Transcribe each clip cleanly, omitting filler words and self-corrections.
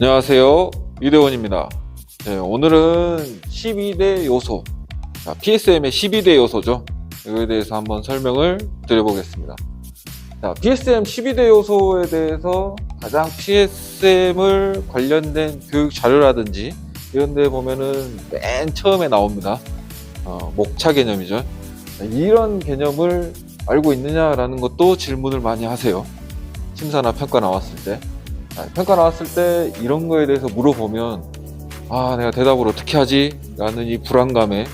안녕하세요, 이대원입니다. 네, 오늘은 12대 요소, PSM의 12대 요소죠. 이거에 대해서 한번 설명을 드려보겠습니다. PSM 12대 요소에 대해서 가장 PSM을 관련된 교육 자료라든지 이런 데 보면은 맨 처음에 나옵니다. 목차 개념이죠. 이런 개념을 알고 있느냐라는 것도 질문을 많이 하세요. 심사나 평가 나왔을 때. 평가 나왔을 때 이런 거에 대해서 물어보면 내가 대답을 어떻게 하지? 라는 이 불안감에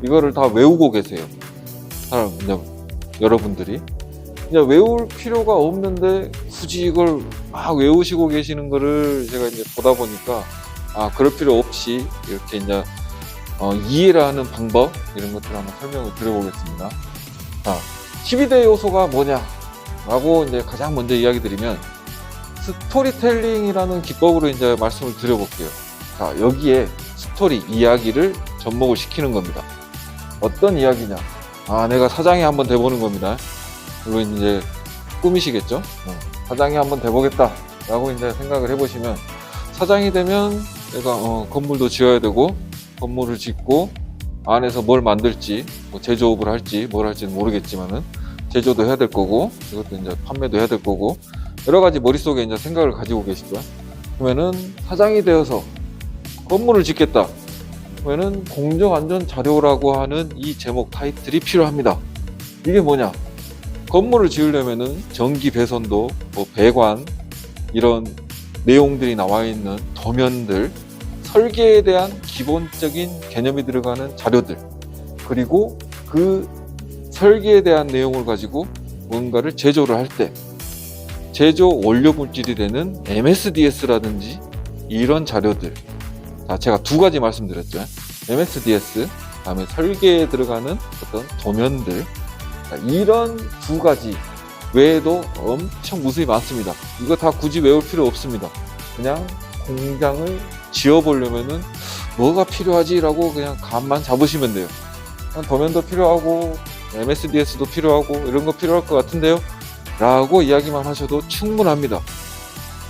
이거를 다 외우고 계세요. 여러분들이 그냥 외울 필요가 없는데 굳이 이걸 막 외우시고 계시는 거를 제가 이제 보다 보니까 그럴 필요 없이 이렇게 이제 이해를 하는 방법 이런 것들을 한번 설명을 드려보겠습니다. 12대 요소가 뭐냐 라고 이제 가장 먼저 이야기 드리면 스토리텔링이라는 기법으로 이제 말씀을 드려볼게요. 여기에 스토리, 이야기를 접목을 시키는 겁니다. 어떤 이야기냐? 내가 사장이 한번 돼보는 겁니다. 물론 이제 꿈이시겠죠? 사장이 한번 돼보겠다 라고 이제 생각을 해보시면, 사장이 되면 내가 건물도 지어야 되고, 건물을 짓고 안에서 뭘 만들지, 뭐 제조업을 할지 뭘 할지는 모르겠지만은 제조도 해야 될 거고, 이것도 이제 판매도 해야 될 거고, 여러 가지 머릿속에 이제 생각을 가지고 계시죠. 그러면은 사장이 되어서 건물을 짓겠다. 그러면은 공정안전자료라고 하는 이 제목 타이틀이 필요합니다. 이게 뭐냐? 건물을 지으려면은 전기 배선도, 배관, 이런 내용들이 나와 있는 도면들, 설계에 대한 기본적인 개념이 들어가는 자료들, 그리고 그 설계에 대한 내용을 가지고 뭔가를 제조를 할 때 제조 원료 물질이 되는 MSDS라든지 이런 자료들, 제가 두 가지 말씀드렸죠. MSDS, 다음에 설계에 들어가는 어떤 도면들, 이런 두 가지 외에도 엄청 무수히 많습니다. 이거 다 굳이 외울 필요 없습니다. 그냥 공장을 지어보려면은 뭐가 필요하지? 라고 그냥 감만 잡으시면 돼요. 도면도 필요하고 MSDS도 필요하고 이런 거 필요할 것 같은데요? 라고 이야기만 하셔도 충분합니다.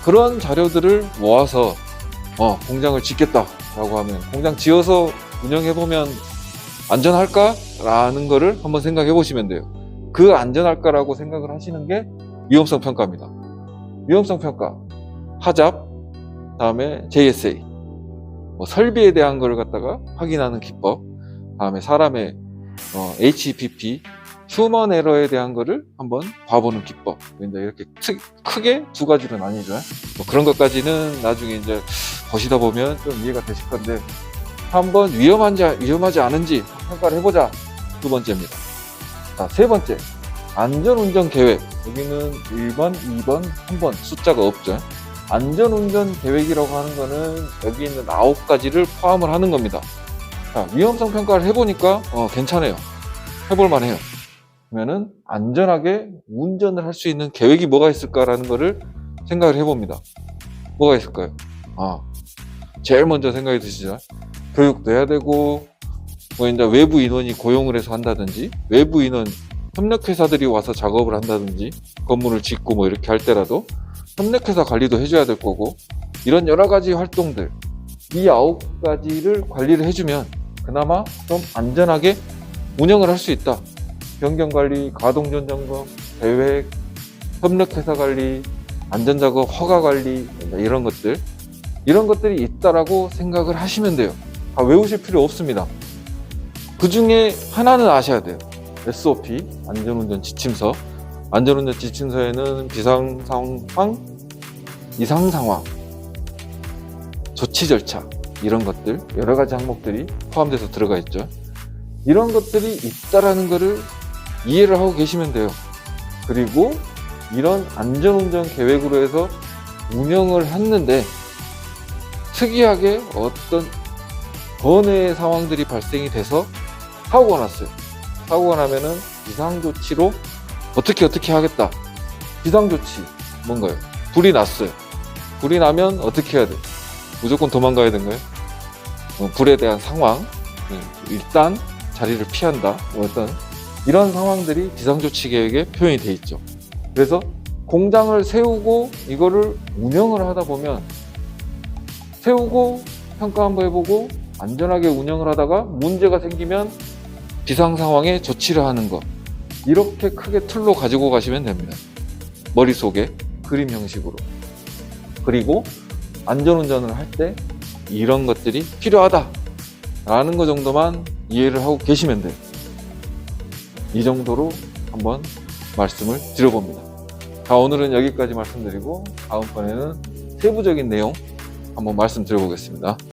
그런 자료들을 모아서 공장을 짓겠다 라고 하면, 공장 지어서 운영해보면 안전할까? 라는 거를 한번 생각해 보시면 돼요. 그 안전할까? 라고 생각을 하시는 게 위험성 평가입니다. 위험성 평가, 하잡, 다음에 JSA, 설비에 대한 걸 갖다가 확인하는 기법, 다음에 사람의 HPP, 휴먼 에러에 대한 거를 한번 봐보는 기법. 이제 이렇게 크게 두 가지로 나뉘죠. 그런 것까지는 나중에 이제 보시다 보면 좀 이해가 되실 건데, 한번 위험하지 않은지 평가를 해보자. 두 번째입니다. 세 번째, 안전운전 계획. 여기는 1번, 2번, 3번 숫자가 없죠. 안전운전 계획이라고 하는 거는 여기 있는 9가지를 포함을 하는 겁니다. 위험성 평가를 해보니까 괜찮아요. 해볼만 해요. 그러면은 안전하게 운전을 할 수 있는 계획이 뭐가 있을까라는 거를 생각을 해봅니다. 뭐가 있을까요? 제일 먼저 생각이 드시죠. 교육도 해야 되고, 이제 외부 인원이 고용을 해서 한다든지, 외부 인원, 협력회사들이 와서 작업을 한다든지, 건물을 짓고 이렇게 할 때라도 협력회사 관리도 해줘야 될 거고, 이런 여러 가지 활동들, 이 9가지를 관리를 해주면 그나마 좀 안전하게 운영을 할 수 있다. 변경관리, 가동전 점검, 계획, 협력회사 관리, 안전작업 허가관리, 이런 것들이 있다라고 생각을 하시면 돼요. 외우실 필요 없습니다. 그 중에 하나는 아셔야 돼요. SOP, 안전운전 지침서. 안전운전 지침서에는 비상상황, 이상상황, 조치 절차, 이런 것들, 여러 가지 항목들이 포함돼서 들어가 있죠. 이런 것들이 있다라는 것을 이해를 하고 계시면 돼요. 그리고 이런 안전운전 계획으로 해서 운영을 했는데 특이하게 어떤 번외의 상황들이 발생이 돼서 사고가 났어요. 사고가 나면은 비상조치로 어떻게 하겠다. 비상조치 뭔가요? 불이 났어요. 불이 나면 어떻게 해야 돼? 무조건 도망가야 되는 거예요? 불에 대한 상황, 일단 자리를 피한다. 어떤 이런 상황들이 비상조치 계획에 표현이 돼 있죠. 그래서 공장을 세우고 이거를 운영을 하다 보면 세우고 평가 한번 해보고 안전하게 운영을 하다가 문제가 생기면 비상 상황에 조치를 하는 것, 이렇게 크게 틀로 가지고 가시면 됩니다. 머릿속에 그림 형식으로. 그리고 안전운전을 할 때 이런 것들이 필요하다 라는 것 정도만 이해를 하고 계시면 돼요. 이 정도로 한번 말씀을 드려봅니다. 자, 오늘은 여기까지 말씀드리고 다음번에는 세부적인 내용 한번 말씀드려보겠습니다.